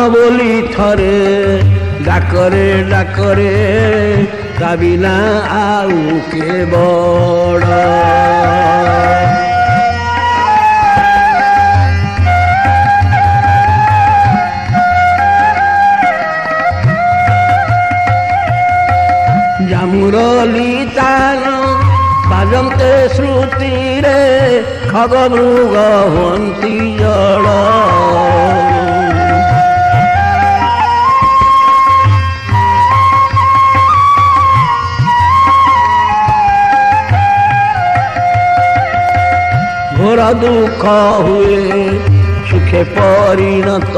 बोली थरे डाकरे डाकरे ता बिना आउ के बड़ जामुरली तान बाजन्ते श्रुति रे खग मृग हुअन्ति जड़ घोर दुख हुए सुखे परिणत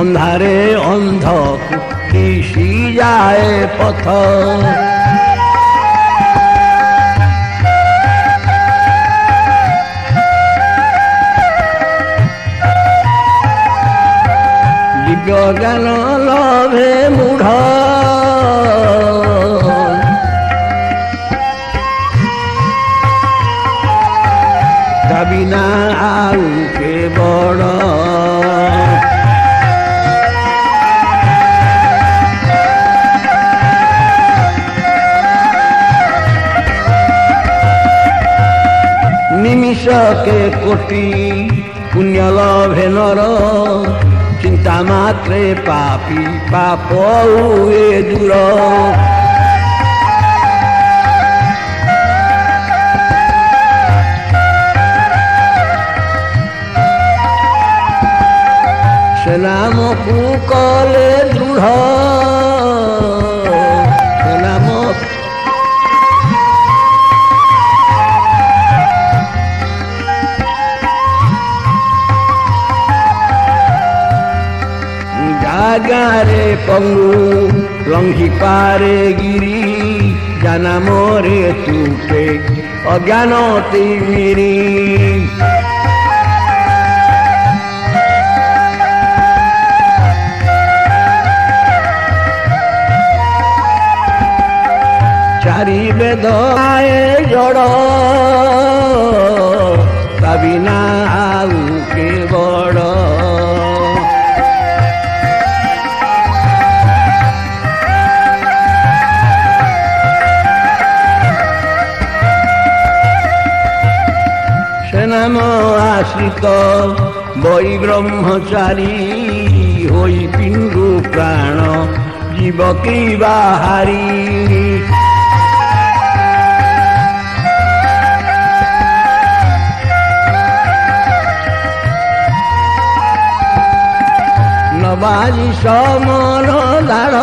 अंधारे अंध दिशी जाए पथ दिव्य ज्ञान लभे मूढ़ ता बिना आउ के बड़ निमिष के कोटि पुण्य लभे नर चिंता मात्रे पापी पाप हुए दूर से नाम को कले दृढ़ से नाम गारे पंगु लंघी पारे गिरी जाना मोरे तुटे अज्ञान तिमिरी चारि वेद आए जड़ ता बिना आउ के बड़ नाम आश्रित बई ब्रह्मचारी होई पिंडु प्राण जीव की बाहारी नबाजी समन दाढ़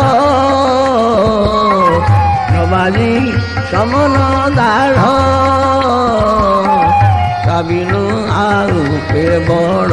नबाजी समन दाढ़ ता बिनु आउ के बड़